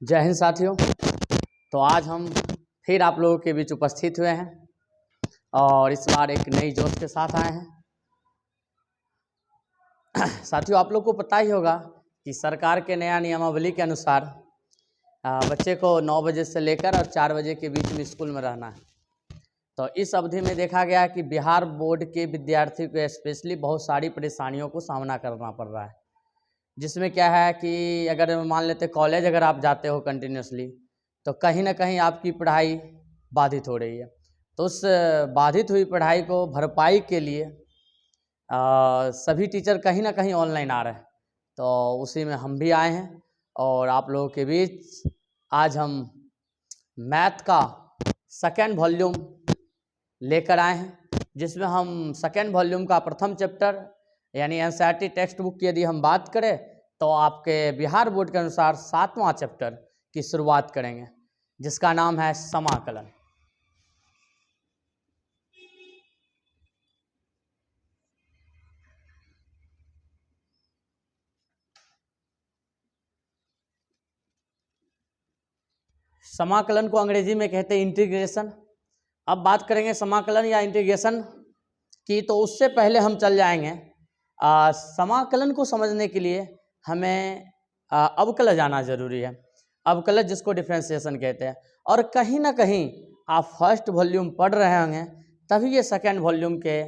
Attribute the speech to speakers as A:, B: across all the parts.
A: जय हिंद साथियों। तो आज हम फिर आप लोगों के बीच उपस्थित हुए हैं और इस बार एक नई जोश के साथ आए हैं। साथियों, आप लोग को पता ही होगा कि सरकार के नया नियमावली के अनुसार बच्चे को 9 बजे से लेकर और 4 बजे के बीच में स्कूल में रहना है। तो इस अवधि में देखा गया कि बिहार बोर्ड के विद्यार्थी को स्पेशली बहुत सारी परेशानियों को सामना करना पड़ रहा है, जिसमें क्या है कि अगर मान लेते कॉलेज अगर आप जाते हो कंटिन्यूसली तो कहीं ना कहीं आपकी पढ़ाई बाधित हो रही है। तो उस बाधित हुई पढ़ाई को भरपाई के लिए सभी टीचर कहीं ना कहीं ऑनलाइन आ रहे हैं। तो उसी में हम भी आए हैं और आप लोगों के बीच आज हम मैथ का सेकेंड वॉल्यूम लेकर आए हैं, जिसमें हम सेकेंड वॉल्यूम का प्रथम चैप्टर यानी एनसीईआरटी टेक्स्ट बुक की यदि हम बात करें तो आपके बिहार बोर्ड के अनुसार 7वां चैप्टर की शुरुआत करेंगे, जिसका नाम है समाकलन। समाकलन को अंग्रेजी में कहते हैं इंटीग्रेशन। अब बात करेंगे समाकलन या इंटीग्रेशन की, तो उससे पहले हम चल जाएंगे समाकलन को समझने के लिए हमें अवकलज आना जरूरी है। अवकलज जिसको डिफरेंशिएशन कहते हैं। और कहीं ना कहीं आप फर्स्ट वॉल्यूम पढ़ रहे होंगे तभी ये सेकेंड वॉल्यूम के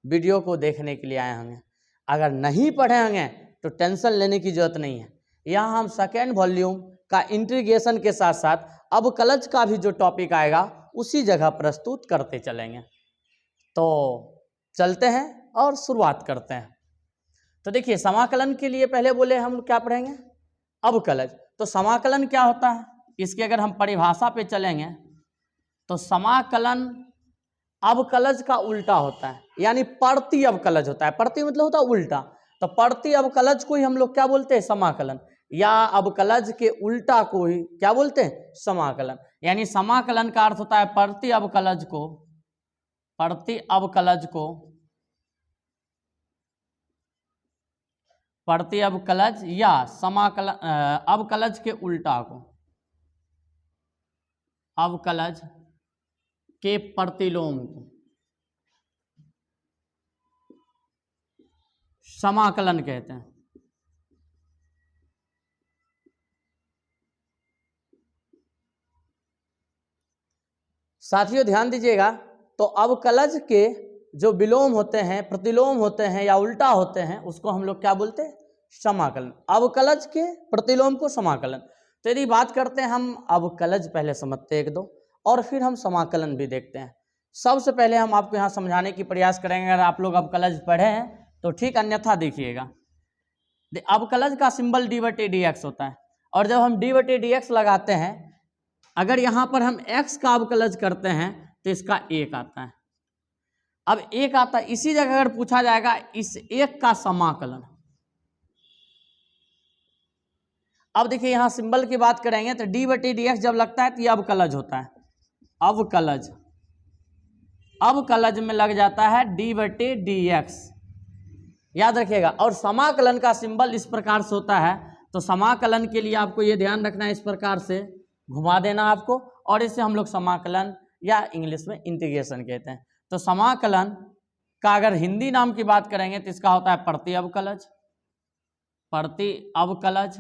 A: वीडियो को देखने के लिए आए होंगे। अगर नहीं पढ़े होंगे तो टेंशन लेने की जरूरत नहीं है। यहाँ हम सेकेंड वॉल्यूम का इंटीग्रेशन के साथ साथ अवकलज का भी जो टॉपिक आएगा उसी जगह प्रस्तुत करते चलेंगे। तो चलते हैं और शुरुआत करते हैं। तो देखिए, समाकलन के लिए पहले बोले हम क्या पढ़ेंगे, अवकलज। तो समाकलन क्या होता है, इसकी अगर हम परिभाषा पे चलेंगे तो समाकलन अवकलज का उल्टा होता है, यानी प्रति अवकलज होता है। प्रति मतलब होता है उल्टा। तो प्रति अवकलज को ही हम लोग क्या बोलते हैं, समाकलन। या अवकलज के उल्टा को ही क्या बोलते हैं, समाकलन। यानी समाकलन का अर्थ होता है प्रति अवकलज या समाकलन अवकलज के उल्टा को, अवकलज के प्रतिलोम को समाकलन कहते हैं। साथियों ध्यान दीजिएगा, तो अवकलज के जो विलोम होते हैं, प्रतिलोम होते हैं या उल्टा होते हैं, उसको हम लोग क्या बोलते हैं, समाकलन। अवकलज के प्रतिलोम को समाकलन। तो यदि बात करते हैं हम अवकलज पहले समझते एक दो और फिर हम समाकलन भी देखते हैं। सबसे पहले हम आपको यहाँ समझाने की प्रयास करेंगे। अगर आप लोग अवकलज पढ़े हैं तो ठीक, अन्यथा देखिएगा। अवकलज का सिंबल d/dx होता है और जब हम d/dx लगाते हैं, अगर यहाँ पर हम x का अवकलज करते हैं तो इसका 1 आता है। अब 1 आता है, इसी जगह अगर पूछा जाएगा इस 1 का समाकलन। अब देखिए यहाँ सिंबल की बात करेंगे तो d/dx जब लगता है तो ये अवकलज होता है। अवकलज में लग जाता है d/dx, याद रखिएगा। और समाकलन का सिंबल इस प्रकार से होता है। तो समाकलन के लिए आपको ये ध्यान रखना है, इस प्रकार से घुमा देना आपको, और इसे हम लोग समाकलन या इंग्लिश में इंटीग्रेशन कहते हैं। तो समाकलन का अगर हिंदी नाम की बात करेंगे तो इसका होता है प्रति अवकलज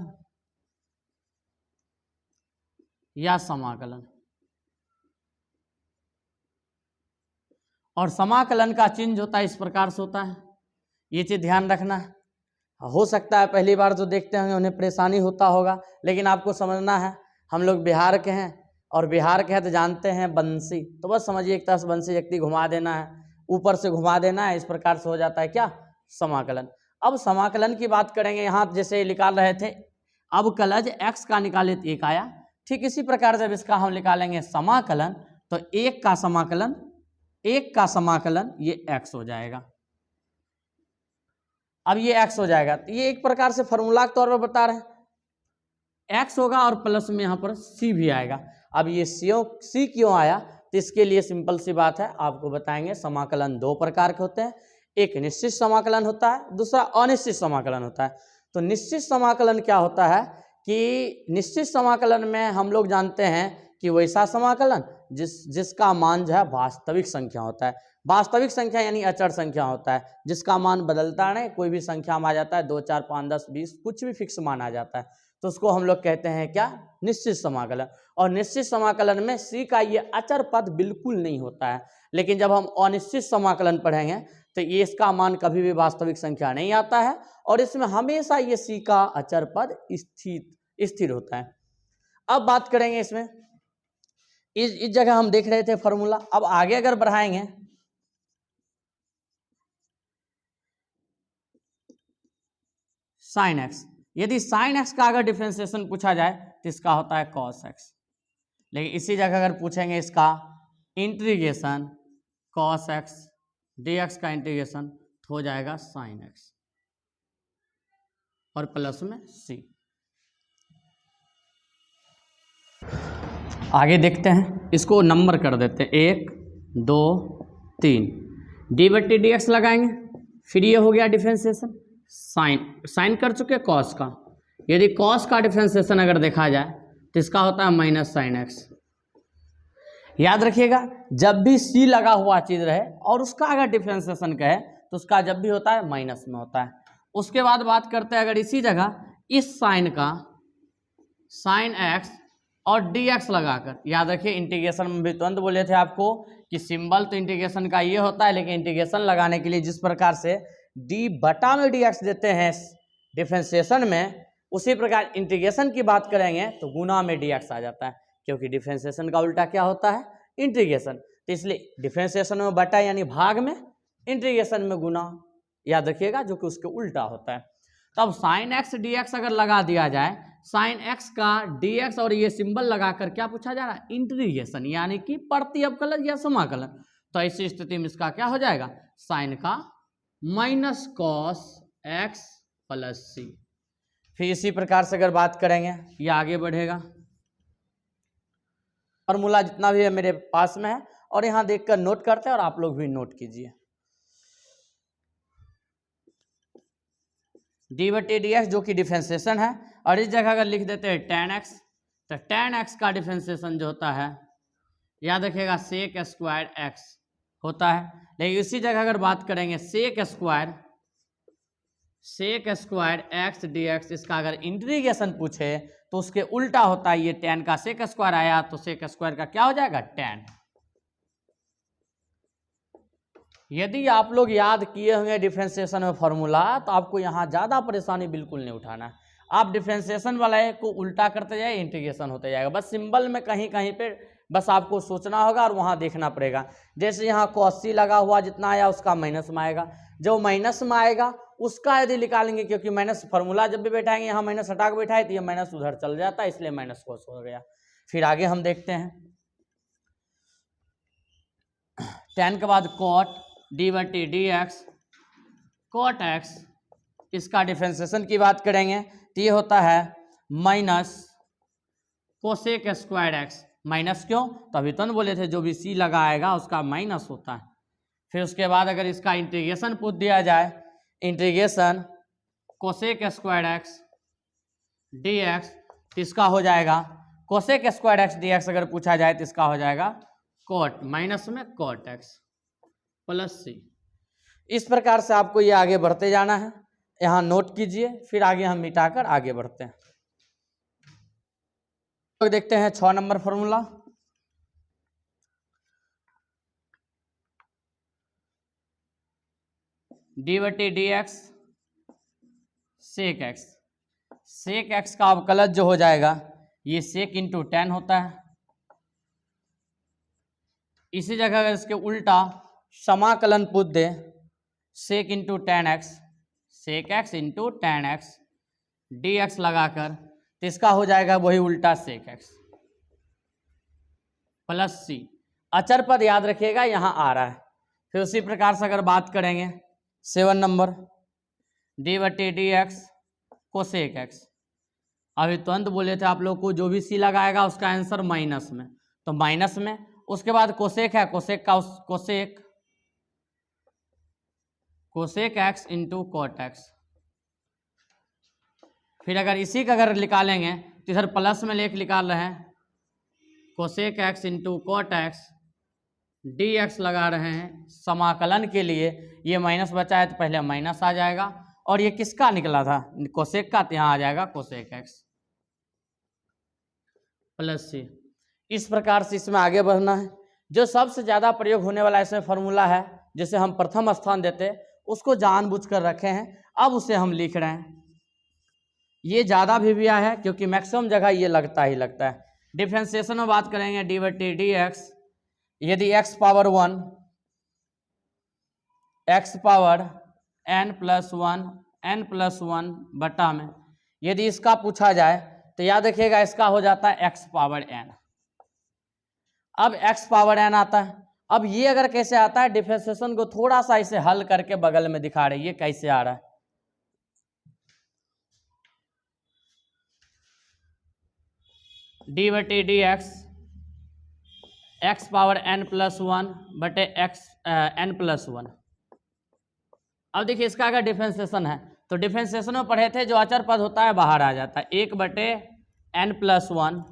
A: या समाकलन। और समाकलन का चिन्ह होता है इस प्रकार से होता है। ये चीज ध्यान रखना है। हो सकता है पहली बार जो देखते होंगे उन्हें परेशानी होता होगा, लेकिन आपको समझना है हम लोग बिहार के हैं और बिहार के हैं तो जानते हैं बंसी। तो बस समझिए एक तरह से बंसी व्यक्ति घुमा देना है, ऊपर से घुमा देना है, इस प्रकार से हो जाता है क्या, समाकलन। अब समाकलन की बात करेंगे, यहाँ जैसे निकाल रहे थे अवकलज x का निकाले तो 1 आया। ठीक इसी प्रकार जब इसका हम निकालेंगे समाकलन तो 1 का समाकलन ये x हो जाएगा। अब ये x हो जाएगा, तो ये एक प्रकार से फॉर्मूला के तौर पर बता रहे हैं, x होगा और प्लस में यहाँ पर c भी आएगा। अब ये c क्यों आया, तो इसके लिए सिंपल सी बात है, आपको बताएंगे। समाकलन 2 प्रकार के होते हैं, एक निश्चित समाकलन होता है, दूसरा अनिश्चित समाकलन होता है। तो निश्चित समाकलन क्या होता है कि निश्चित समाकलन में हम लोग जानते हैं कि वैसा समाकलन जिसका मान जो है वास्तविक संख्या होता है। वास्तविक संख्या यानी अचर संख्या होता है, जिसका मान बदलता नहीं, कोई भी संख्या में आ जाता है, 2, 4, 5, 10, 20 कुछ भी फिक्स मान आ जाता है, तो उसको हम लोग कहते हैं क्या, निश्चित समाकलन। और निश्चित समाकलन में सी का ये अचर पद बिल्कुल नहीं होता है। लेकिन जब हम अनिश्चित समाकलन पढ़ेंगे तो ये इसका मान कभी भी वास्तविक संख्या नहीं आता है और इसमें हमेशा ये सी का अचर पद स्थिर होता है। अब बात करेंगे इसमें, इस जगह हम देख रहे थे फॉर्मूला। अब आगे अगर बढ़ाएंगे, साइन एक्स, यदि साइन एक्स का अगर डिफरेंशिएशन पूछा जाए तो इसका होता है कॉस एक्स। लेकिन इसी जगह अगर पूछेंगे इसका integration cos x d x का इंटीग्रेशन तो हो जाएगा साइन एक्स और प्लस में सी। आगे देखते हैं, इसको नंबर कर देते हैं 1, 2, 3, डी बट्टी डी एक्स लगाएंगे, फिर ये हो गया डिफरेंशिएशन साइन कर चुके कॉस का। यदि कॉस का डिफरेंशिएशन अगर देखा जाए तो इसका होता है माइनस साइन एक्स। याद रखिएगा, जब भी सी लगा हुआ चीज रहे और उसका अगर डिफरेंशिएशन कहे तो उसका जब भी होता है माइनस में होता है। उसके बाद बात करते हैं अगर इसी जगह इस साइन का साइन एक्स और डी एक्स लगाकर, याद रखिए इंटीग्रेशन में भी तुरंत बोले थे आपको कि सिंबल तो इंटीग्रेशन का ये होता है, लेकिन इंटीग्रेशन लगाने के लिए जिस प्रकार से डी बटा में डी एक्स देते हैं डिफरेंशिएशन में, उसी प्रकार इंटीग्रेशन की बात करेंगे तो गुना में डी एक्स आ जाता है, क्योंकि डिफरेंशिएशन का उल्टा क्या होता है, इंटीग्रेशन। तो इसलिए डिफरेंशिएशन में बटा यानी भाग में, इंटीग्रेशन में गुना, याद रखिएगा, जो कि उसके उल्टा होता है। तब साइन एक्स डी एक्स अगर लगा दिया जाए, साइन एक्स का डी एक्स और ये सिंबल लगाकर क्या पूछा जा रहा है, इंटीग्रेशन यानी कि प्रति अवकलन या समाकलन। तो ऐसी स्थिति में इसका क्या हो जाएगा, साइन का माइनस कॉस एक्स प्लस सी। फिर इसी प्रकार से अगर बात करेंगे, ये आगे बढ़ेगा, फॉर्मूला जितना भी है मेरे पास में है और यहाँ देखकर नोट करते हैं और आप लोग भी नोट कीजिए। डी बटे डी एक्स जो कि डिफरेंशिएशन है, और इस जगह अगर लिख देते हैं टेन एक्स, तो टेन एक्स का डिफरेंशिएशन जो होता है, याद रखिएगा सेक स्क्वायर एक्स होता है। लेकिन इसी जगह अगर बात करेंगे sec square x d x, इसका अगर इंटीग्रेशन पूछे तो उसके उल्टा होता है, ये टेन का सेक स्क्वायर आया तो सेक स्क्वायर का क्या हो जाएगा, टेन। यदि आप लोग याद किए होंगे डिफरेंशिएशन में फॉर्मूला, तो आपको यहाँ ज़्यादा परेशानी बिल्कुल नहीं उठाना है। आप डिफरेंशिएशन वाला को उल्टा करते जाए, इंटीग्रेशन होते जाएगा। बस सिंबल में कहीं कहीं पे बस आपको सोचना होगा और वहाँ देखना पड़ेगा। जैसे यहाँ cos c लगा हुआ जितना आया उसका माइनस में आएगा, जो माइनस में आएगा उसका यदि निकालेंगे, क्योंकि माइनस फॉर्मूला जब भी बैठाएंगे यहाँ माइनस हटा के बैठाए तो ये माइनस उधर चल जाता है, इसलिए माइनस cos हो गया। फिर आगे हम देखते हैं, टेन के बाद cot D by d x cot x, इसका डिफरेंशिएशन की बात करेंगे तो ये होता है minus cosec square x. Minus क्यों, तभी तो बोले थे जो भी सी लगाएगा उसका माइनस होता है। फिर उसके बाद अगर इसका इंटीग्रेशन पूछ दिया जाए, integration cosec square x d x, तो इसका हो जाएगा cosec square x d x अगर पूछा जाए तो इसका हो जाएगा कॉट माइनस में कॉट एक्स प्लस सी। इस प्रकार से आपको ये आगे बढ़ते जाना है, यहाँ नोट कीजिए, फिर आगे हम मिटाकर आगे बढ़ते हैं। तो देखते हैं 6 number formula. D by d x sec x, sec x का अवकलज जो हो जाएगा ये सेक इंटू टेन होता है। इसी जगह अगर इसके उल्टा समाकलन पूछ दे, sec into tan x, sec x into tan x d x लगाकर, तो इसका हो जाएगा वही उल्टा सेक एक्स प्लस सी। अचर पद याद रखिएगा यहाँ आ रहा है। फिर उसी प्रकार से अगर बात करेंगे 7 number, D by d x cosec x. अभी तुरंत बोले थे आप लोग को जो भी सी लगाएगा उसका आंसर माइनस में, तो माइनस में। उसके बाद कोसेक है, कोसेक का cosec x into cot x. फिर अगर इसी का अगर निकालेंगे तो इधर प्लस में लेके निकाल रहे हैं, cosec x into cot x d x लगा रहे हैं समाकलन के लिए। ये माइनस बचा है तो पहले माइनस आ जाएगा, और ये किसका निकला था, कोसेक का, तो यहाँ आ जाएगा कोसेक एक्स प्लस सी। इस प्रकार से इसमें आगे बढ़ना है। जो सबसे ज़्यादा प्रयोग होने वाला इसमें फॉर्मूला है, जिसे हम प्रथम स्थान देते हैं, उसको जानबूझकर रखे हैं, अब उसे हम लिख रहे हैं। ये ज़्यादा भी आया है क्योंकि मैक्सिमम जगह ये लगता ही लगता है। डिफ्रेंसिएशन में बात करेंगे डी बटी डी एक्स, यदि x power 1 x power n+1 बटा में यदि इसका पूछा जाए तो याद रखिएगा इसका हो जाता है x पावर n। अब x पावर n आता है। अब ये अगर कैसे आता है, डिफरेंशिएशन को थोड़ा सा इसे हल करके बगल में दिखा रहे हैं, ये कैसे आ रहा है। D by d x power n+1 बटे n+1। अब देखिए इसका अगर डिफरेंशिएशन है तो डिफरेंशिएशन में पढ़े थे जो अचर पद होता है बाहर आ जाता है, 1/n+1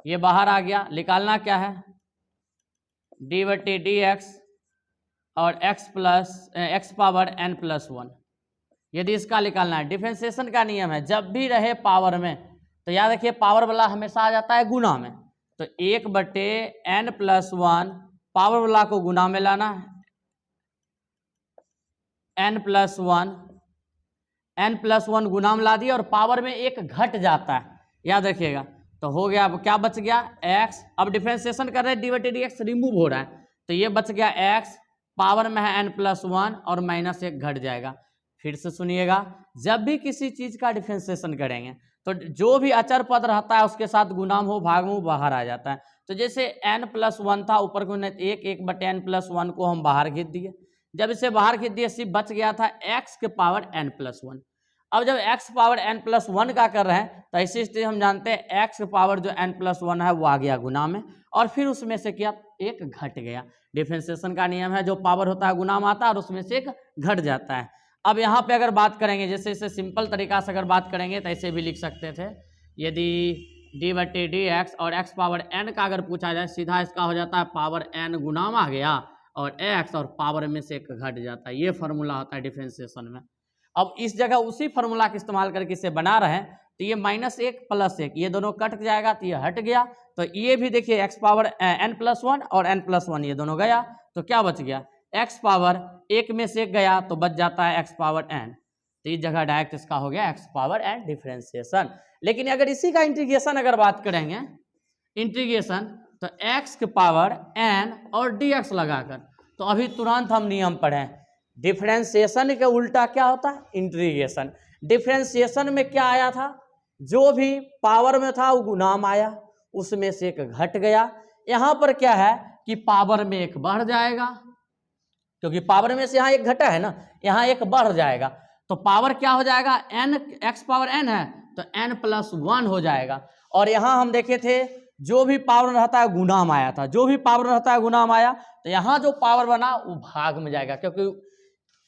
A: ये बाहर आ गया। निकालना क्या है, डी बटी डी एक्स और x पावर n+1। यदि इसका निकालना है, डिफरेंशिएशन का नियम है जब भी रहे पावर में तो याद रखिए पावर वाला हमेशा आ जाता है गुना में, तो 1/n+1 पावर वाला को गुना में लाना है, n+1 गुना में ला दिया और पावर में एक घट जाता है, याद रखिएगा। तो हो गया, अब क्या बच गया x। अब डिफरेंशिएशन कर रहे हैं, D by d x remove हो रहा है तो ये बच गया x, पावर में है n+1 और -1 घट जाएगा। फिर से सुनिएगा, जब भी किसी चीज का डिफरेंशिएशन करेंगे तो जो भी अचर पद रहता है उसके साथ गुणाम हो भाग में बाहर आ जाता है। तो जैसे n+1 था, ऊपर को 1/n+1 को हम बाहर खींच दिए। जब इसे बाहर खींच दिए सिर्फ बच गया था x के पावर n+1। अब जब x पावर n+1 का कर रहे हैं तो ऐसी स्थिति हम जानते हैं x के पावर जो n+1 है वो आ गया गुना में, और फिर उसमें से क्या एक घट गया। डिफरेंशिएशन का नियम है जो पावर होता है गुना में आता है और उसमें से एक घट जाता है। अब यहाँ पे अगर बात करेंगे, जैसे इसे सिंपल तरीका से अगर बात करेंगे तो ऐसे भी लिख सकते थे, यदि डी बटी डी एक्स और x पावर n का अगर पूछा जाए सीधा इसका हो जाता है पावर n गुना में आ गया और x और पावर में से एक घट जाता है। ये फार्मूला होता है डिफरेंशिएशन में। अब इस जगह उसी फार्मूला का इस्तेमाल करके इसे बना रहे हैं तो ये -1 + 1 ये दोनों कट जाएगा तो ये हट गया। तो ये भी देखिए x पावर n+1 और n+1 ये दोनों गया तो क्या बच गया, x पावर 1 में से 1 गया तो बच जाता है x पावर n। तो इस जगह डायरेक्ट इसका हो गया x पावर n डिफरेंशिएशन। लेकिन अगर इसी का इंटीग्रेशन अगर बात करेंगे, इंटीग्रेशन तो x के पावर n और dx लगाकर, तो अभी तुरंत हम नियम पढ़े, डिफरेंशिएशन के उल्टा क्या होता है, इंटीग्रेशन। डिफरेंशिएशन में क्या आया था, जो भी पावर में था वो गुना में आया, उसमें से एक घट गया। यहाँ पर क्या है कि पावर में एक बढ़ जाएगा, क्योंकि पावर में से यहाँ एक घटा है ना, यहाँ एक बढ़ जाएगा तो पावर क्या हो जाएगा, n x पावर n है तो n+1 हो जाएगा। और यहाँ हम देखे थे जो भी पावर रहता है गुना में आया था, जो भी पावर रहता है गुना में आया, तो यहाँ जो पावर बना वो भाग में जाएगा, क्योंकि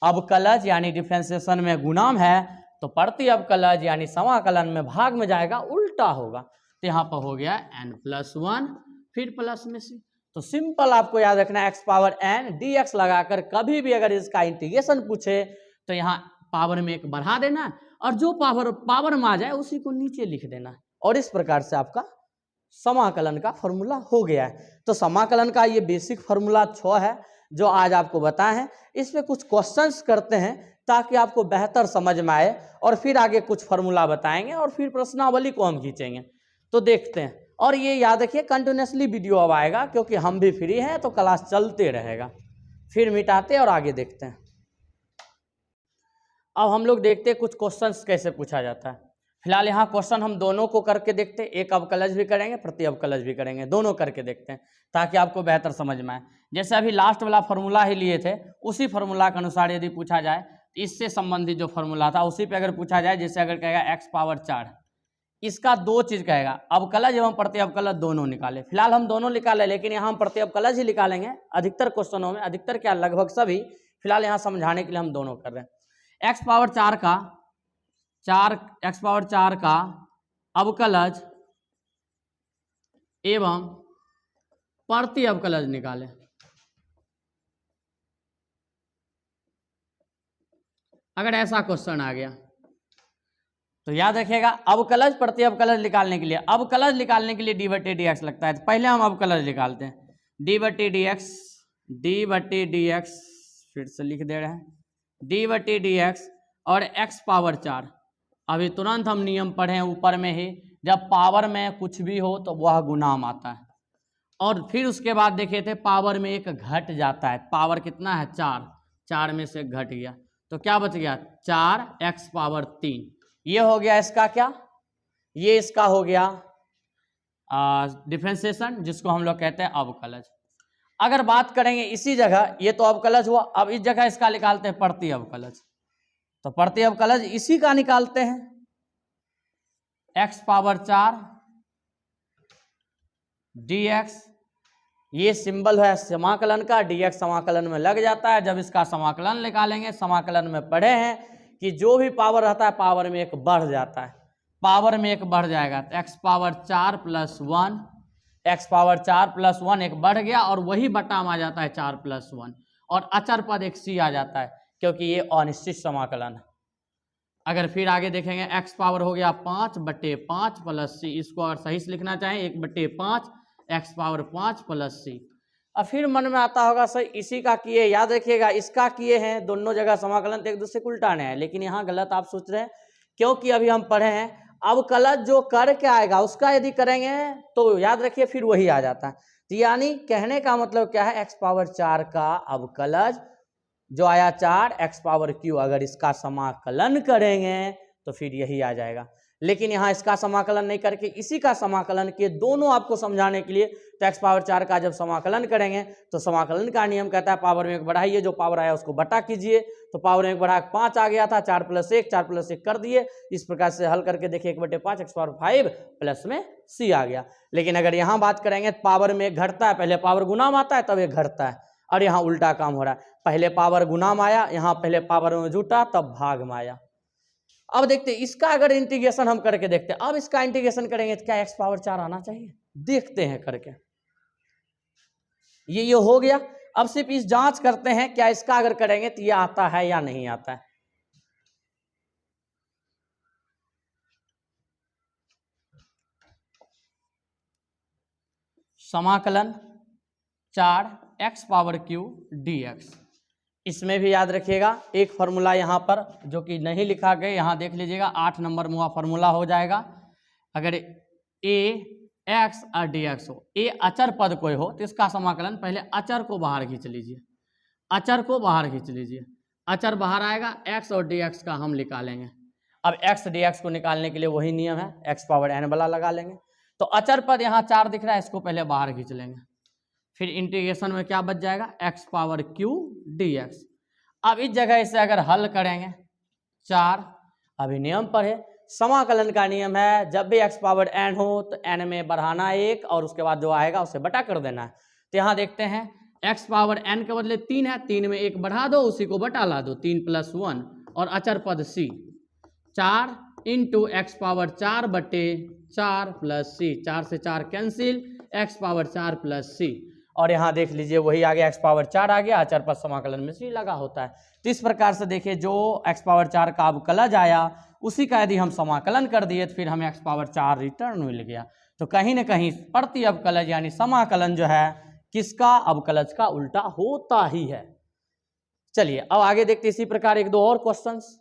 A: अवकलज यानी डिफरेंशिएशन में गुणाम है तो प्रति अवकलज यानी समाकलन में भाग में जाएगा, उल्टा होगा। तो यहाँ पर हो गया n+1 फिर प्लस में से। तो सिंपल आपको याद रखना है x पावर n dx लगाकर कभी भी अगर इसका इंटीग्रेशन पूछे तो यहाँ पावर में एक बढ़ा देना और जो पावर में आ जाए उसी को नीचे लिख देना, और इस प्रकार से आपका समाकलन का फॉर्मूला हो गया है। तो समाकलन का ये बेसिक फॉर्मूला 6 है जो आज आपको बताए हैं। इस पे कुछ क्वेश्चंस करते हैं ताकि आपको बेहतर समझ में आए, और फिर आगे कुछ फॉर्मूला बताएंगे और फिर प्रश्नावली को हम खींचेंगे। तो देखते हैं, और ये याद रखिए कंटिन्यूसली वीडियो अब आएगा क्योंकि हम भी फ्री हैं तो क्लास चलते रहेगा। फिर मिटाते और आगे देखते हैं। अब हम लोग देखते हैं कुछ क्वेश्चंस कैसे पूछा जाता है। फिलहाल यहाँ क्वेश्चन हम दोनों को करके देखते हैं, एक अवकलज भी करेंगे प्रति अवकलज भी करेंगे, दोनों करके देखते हैं ताकि आपको बेहतर समझ में आए। जैसे अभी लास्ट वाला फार्मूला ही लिए थे, उसी फार्मूला के अनुसार यदि पूछा जाए तो इससे संबंधित जो फार्मूला था उसी पे अगर पूछा जाए, जैसे अगर कहेगा x पावर 4, इसका दो चीज कहेगा, अवकलज एवं प्रति अवकलज दोनों निकाले। फिलहाल हम दोनों निकाले, लेकिन यहाँ हम प्रति अवकलज ही निकालेंगे अधिकतर क्वेश्चनों में, अधिकतर क्या लगभग सभी। फिलहाल यहाँ समझाने के लिए हम दोनों कर रहे हैं। x पावर 4 का 4 का अवकलज एवं प्रति अवकलज निकालें। अगर ऐसा क्वेश्चन आ गया तो याद रखिएगा, अवकलज प्रति अवकलज निकालने के लिए, अवकलज निकालने के लिए डी बटे डी एक्स लगता है। तो पहले हम अवकलज निकालते हैं, डी बटे डी एक्स, फिर से लिख दे रहे हैं, डी बटे डी एक्स और x पावर 4। अभी तुरंत हम नियम पढ़े हैं ऊपर में ही, जब पावर में कुछ भी हो तो वह गुणाम आता है। और फिर उसके बाद देखे थे पावर में एक घट जाता है, पावर कितना है 4, 4 में से घट गया तो क्या बच गया 4x पावर 3। ये हो गया इसका क्या, ये इसका हो गया डिफरेंशिएशन, जिसको हम लोग कहते हैं अवकलज। अगर बात करेंगे इसी जगह, ये तो अवकलज हुआ, अब इस जगह इसका निकालते हैं प्रति अवकलज। तो प्रति अवकलज इसी का निकालते हैं, x पावर 4 dx, ये सिंबल है समाकलन का, dx समाकलन में लग जाता है। जब इसका समाकलन निकालेंगे, समाकलन में पढ़े हैं कि जो भी पावर रहता है पावर में एक बढ़ जाता है, पावर में एक बढ़ जाएगा तो x power 4 plus 1, x power 4 plus 1 एक बढ़ गया और वही बटा में आ जाता है 4 प्लस 1, और अचर पद एक c आ जाता है क्योंकि ये अनिश्चित समाकलन है। अगर फिर आगे देखेंगे x पावर हो गया 5 बटे 5 प्लस c, इसको अगर सही से लिखना चाहें 1 बटे 5 x पावर 5 प्लस c। अब फिर मन में आता होगा सर इसी का किए, याद रखिएगा इसका किए हैं, दोनों जगह समाकलन तो एक दूसरे को उल्टाने हैं, लेकिन यहाँ गलत आप सोच रहे हैं, क्योंकि अभी हम पढ़े हैं अवकलज जो करके आएगा उसका यदि करेंगे तो याद रखिए फिर वही आ जाता है। तो यानी कहने का मतलब क्या है, x पावर 4 का अवकलज जो आया 4 x पावर q, अगर इसका समाकलन करेंगे तो फिर यही आ जाएगा। लेकिन यहाँ इसका समाकलन नहीं करके इसी का समाकलन किए, दोनों आपको समझाने के लिए। तो x पावर 4 का जब समाकलन करेंगे तो समाकलन का नियम कहता है पावर में एक बढ़ाइए, जो पावर आया उसको बटा कीजिए। तो पावर में एक बढ़ा 5 आ गया था, 4 प्लस 1 कर दिए। इस प्रकार से हल करके देखिए 1/5 x पावर 5 प्लस में c आ गया। लेकिन अगर यहाँ बात करेंगे तो पावर में एक घटता है, पहले पावर गुणाम आता है तब एक घटता है, और यहाँ उल्टा काम हो रहा है, पहले पावर गुणाम आया, यहाँ पहले पावर में जुटा तब भाग में आया। अब देखते इसका अगर इंटीग्रेशन हम करके देखते हैं, अब इसका इंटीग्रेशन करेंगे तो क्या x पावर 4 आना चाहिए, देखते हैं करके। ये हो गया। अब सिर्फ इस जांच करते हैं क्या इसका अगर करेंगे तो ये आता है या नहीं आता है। समाकलन 4x पावर q dx, इसमें भी याद रखिएगा एक फॉर्मूला यहाँ पर जो कि नहीं लिखा गया, यहाँ देख लीजिएगा 8 नंबर में वह फॉर्मूला हो जाएगा। अगर a x और dx हो, a अचर पद कोई हो तो इसका समाकलन पहले अचर को बाहर खींच लीजिए, अचर को बाहर खींच लीजिए, अचर बाहर आएगा, x और dx का हम निकालेंगे। अब x dx को निकालने के लिए वही नियम है, x पावर n वाला लगा लेंगे। तो अचर पद यहाँ 4 दिख रहा है, इसको पहले बाहर खींच लेंगे, फिर इंटीग्रेशन में क्या बच जाएगा x पावर q dx। अब इस जगह से अगर हल करेंगे 4, अभी नियम पर है, समाकलन का नियम है जब भी x पावर n हो तो n में बढ़ाना 1 और उसके बाद जो आएगा उसे बटा कर देना है। तो यहाँ देखते हैं x पावर n के बदले 3 है, 3 में 1 बढ़ा दो, उसी को बटा ला दो, 3 प्लस 1 और अचर पद c, 4 इंटू x पावर 4 बटे 4 प्लस c, 4 से 4 cancel, x power 4 plus c। और यहाँ देख लीजिए वही आ गया, x पावर 4 आ गया, अचर पद समाकलन में c लगा होता है। तो इस प्रकार से देखिए जो x पावर 4 का अवकलज आया उसी का यदि हम समाकलन कर दिए तो फिर हमें x पावर 4 रिटर्न मिल गया। तो कहीं ना कहीं प्रति अवकलज यानी समाकलन जो है किसका, अवकलज का उल्टा होता ही है। चलिए अब आगे देखते इसी प्रकार एक दो और क्वेश्चंस।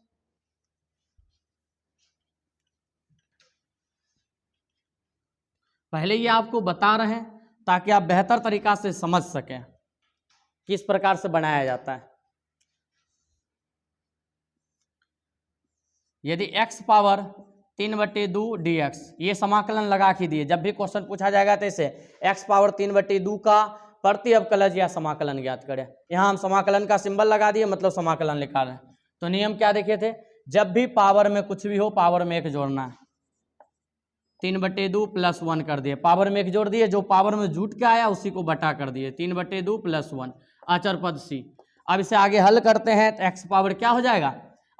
A: पहले ये आपको बता रहे हैं ताकि आप बेहतर तरीका से समझ सकें किस प्रकार से बनाया जाता है। यदि x पावर 3/2 dx, ये समाकलन लगा के दिए, जब भी क्वेश्चन पूछा जाएगा तो इसे x पावर 3/2 का प्रति अवकलज या समाकलन ज्ञात करें। यहाँ हम समाकलन का सिंबल लगा दिए, मतलब समाकलन लिखा रहे हैं। तो नियम क्या देखे थे, जब भी पावर में कुछ भी हो पावर में 1 जोड़ना है, 3/2 प्लस 1 कर दिए, पावर में 1 जोड़ दिए, जो पावर में जुट के आया उसी को बटा कर दिए, 3/2 प्लस 1 अचर पद c। अब इसे आगे हल करते हैं तो x पावर क्या हो जाएगा,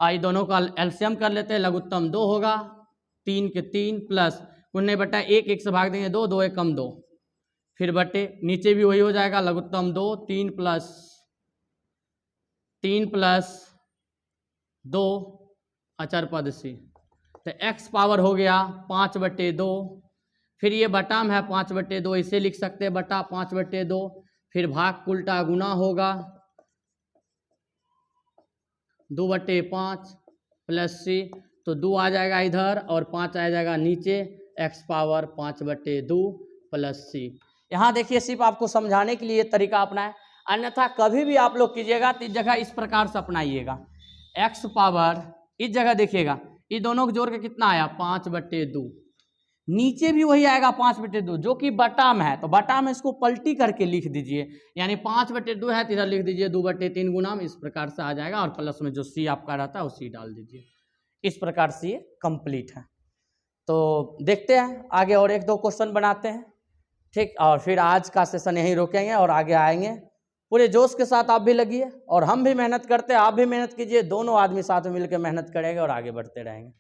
A: आई दोनों का एलसीएम कर लेते हैं, लघुत्तम 2 होगा, 3 के 3 प्लस 1/1, 1 से भाग देंगे 2, 2 1 कम 2, फिर बटे नीचे भी वही हो जाएगा, लघुत्तम 2, 3 प्लस 2 अचर पद सी, तो x पावर हो गया 5/2, फिर ये बटा में है 5/2, इसे लिख सकते हैं बटा 5/2, फिर भाग उल्टा गुना होगा 2/5 प्लस सी, तो 2 आ जाएगा इधर और 5 आ जाएगा नीचे, x पावर 5/2 प्लस सी। यहाँ देखिए सिर्फ आपको समझाने के लिए ये तरीका अपनाएं, अन्यथा कभी भी आप लोग कीजिएगा तो इस जगह इस प्रकार से अपनाइएगा, x पावर इस जगह देखिएगा, ये दोनों को जोड़ के कितना आया 5/2, नीचे भी वही आएगा 5/2 जो कि बटा में है, तो बटा में इसको पलटी करके लिख दीजिए, यानी 5/2 है तो इधर लिख दीजिए 2/3 गुना में, इस प्रकार से आ जाएगा, और प्लस में जो सी आपका रहता है वो सी डाल दीजिए। इस प्रकार से ये कंप्लीट है। तो देखते हैं आगे और 1-2 क्वेश्चन बनाते हैं, ठीक, और फिर आज का सेशन यहीं रोकेंगे और आगे आएंगे। पूरे जोश के साथ आप भी लगिए और हम भी मेहनत करते हैं, आप भी मेहनत कीजिए, दोनों आदमी साथ में मिलकर मेहनत करेंगे और आगे बढ़ते रहेंगे।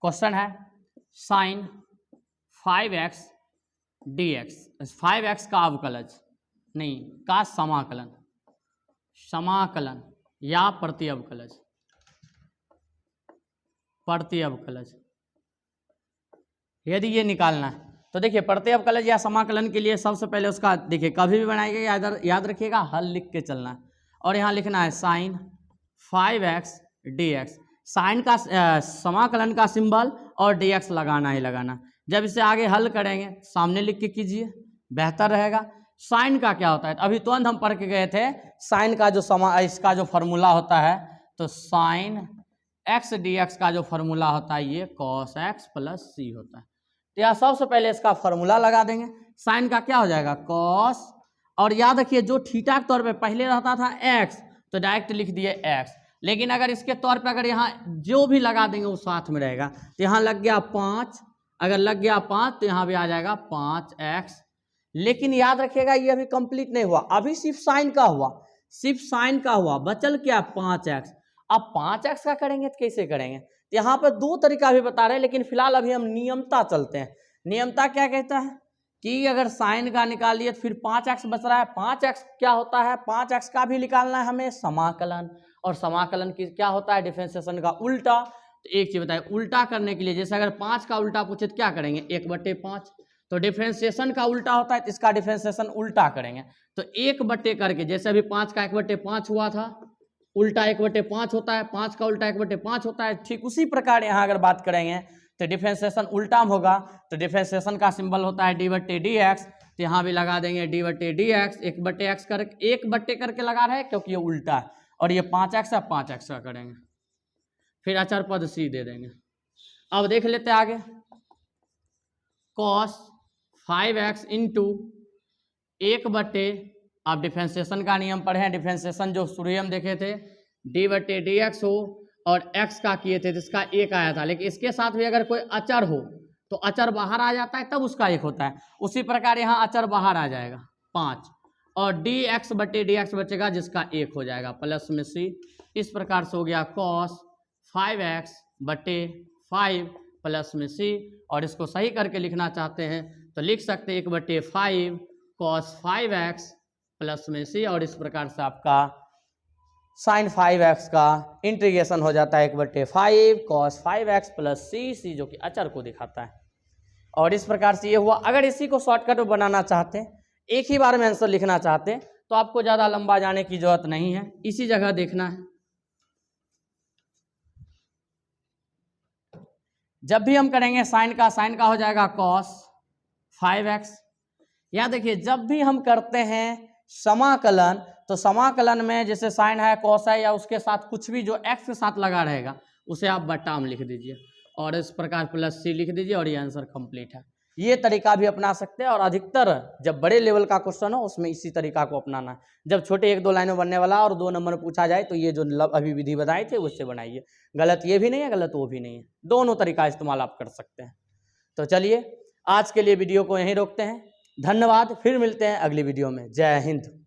A: क्वेश्चन है साइन 5x dx, 5x का अवकलज नहीं का समाकलन, समाकलन या प्रति अवकलज, प्रति अवकलज यदि ये निकालना है तो देखिए प्रति अवकलज या समाकलन के लिए सबसे पहले उसका देखिए कभी भी बनाइएगा याद रखिएगा हल लिख के चलना है, और यहाँ लिखना है साइन 5x dx, साइन का समाकलन का सिंबल और dx लगाना ही लगाना। जब इसे आगे हल करेंगे सामने लिख के कीजिए बेहतर रहेगा। साइन का क्या होता है, अभी तुरंत हम पढ़ के गए थे, साइन का जो इसका जो फॉर्मूला होता है, तो साइन x dx का जो फॉर्मूला होता है ये cos x प्लस सी होता है। तो यहाँ सबसे पहले इसका फॉर्मूला लगा देंगे, साइन का क्या हो जाएगा cos, और याद रखिए जो थीटा के तौर पे पहले रहता था x, तो डायरेक्ट लिख दिए x, लेकिन अगर इसके तौर पे अगर यहाँ जो भी लगा देंगे वो साथ में रहेगा, तो यहाँ लग गया 5, अगर लग गया 5 तो यहाँ भी आ जाएगा 5x, लेकिन याद रखिएगा ये अभी कंप्लीट नहीं हुआ, अभी सिर्फ साइन का हुआ, सिर्फ साइन का हुआ, बचल क्या 5x। अब 5x का करेंगे तो कैसे करेंगे, तो यहाँ पर 2 तरीका भी बता रहे हैं, लेकिन फिलहाल अभी हम नियमता चलते हैं। नियमता क्या कहता है कि अगर साइन का निकालिए तो फिर 5x बच रहा है, 5x क्या होता है, 5x का भी निकालना है हमें समाकलन, और समाकलन की क्या होता है डिफरेंशिएशन का उल्टा। तो एक चीज बताए उल्टा करने के लिए, जैसे अगर 5 का उल्टा पूछे तो क्या करेंगे 1/5, तो डिफरेंशिएशन का उल्टा होता है तो इसका डिफरेंशिएशन उल्टा करेंगे, तो 1 करके, जैसे अभी 5 का 1/5 हुआ था, उल्टा 1/5 होता है, 5 का उल्टा 1/5 होता है, ठीक उसी प्रकार यहाँ अगर बात करेंगे तो डिफरेंशिएशन उल्टा में होगा, तो डिफरेंशिएशन का सिंबल होता है d/dx, तो यहाँ भी लगा देंगे d/dx, 1 करके लगा रहे हैं क्योंकि ये उल्टा है, और ये 5x है 5x का करेंगे, फिर अचर पद सी दे देंगे। अब देख लेते हैं आगे, cos 5x इंटू 1/, आप डिफरेंशिएशन का नियम पढ़े हैं, डिफरेंशिएशन जो शुरू हम देखे थे d/dx हो और x का किए थे जिसका 1 आया था, लेकिन इसके साथ भी अगर कोई अचर हो तो अचर बाहर आ जाता है तब उसका 1 होता है, उसी प्रकार यहाँ अचर बाहर आ जाएगा 5, और dx/dx बचेगा जिसका 1 हो जाएगा प्लस में सी। इस प्रकार से हो गया cos 5x/5 प्लस में सी, और इसको सही करके लिखना चाहते हैं तो लिख सकते हैं 1/5 cos 5x प्लस में सी, और इस प्रकार से आपका sin 5x का इंटीग्रेशन हो जाता है 1/5 cos 5x प्लस सी, जो कि अचर को दिखाता है। और इस प्रकार से ये हुआ। अगर इसी को शॉर्टकट में बनाना चाहते हैं, एक ही बार में आंसर लिखना चाहते हैं, तो आपको ज़्यादा लंबा जाने की जरूरत नहीं है, इसी जगह देखना है। जब भी हम करेंगे साइन का हो जाएगा cos 5x। या देखिए जब भी हम करते हैं समाकलन, तो समाकलन में जैसे साइन है cos है या उसके साथ कुछ भी जो x के साथ लगा रहेगा उसे आप बटा में लिख दीजिए, और इस प्रकार प्लस सी लिख दीजिए, और ये आंसर कंप्लीट है। ये तरीका भी अपना सकते हैं। और अधिकतर जब बड़े लेवल का क्वेश्चन हो उसमें इसी तरीका को अपनाना है। जब छोटे 1-2 लाइन में बनने वाला और 2 नंबर में पूछा जाए तो ये जो अभी विधि बताए थे उससे बनाइए। गलत ये भी नहीं है, गलत वो भी नहीं है, दोनों तरीका इस्तेमाल आप कर सकते हैं। तो चलिए आज के लिए वीडियो को यहीं रोकते हैं। धन्यवाद, फिर मिलते हैं अगली वीडियो में। जय हिंद।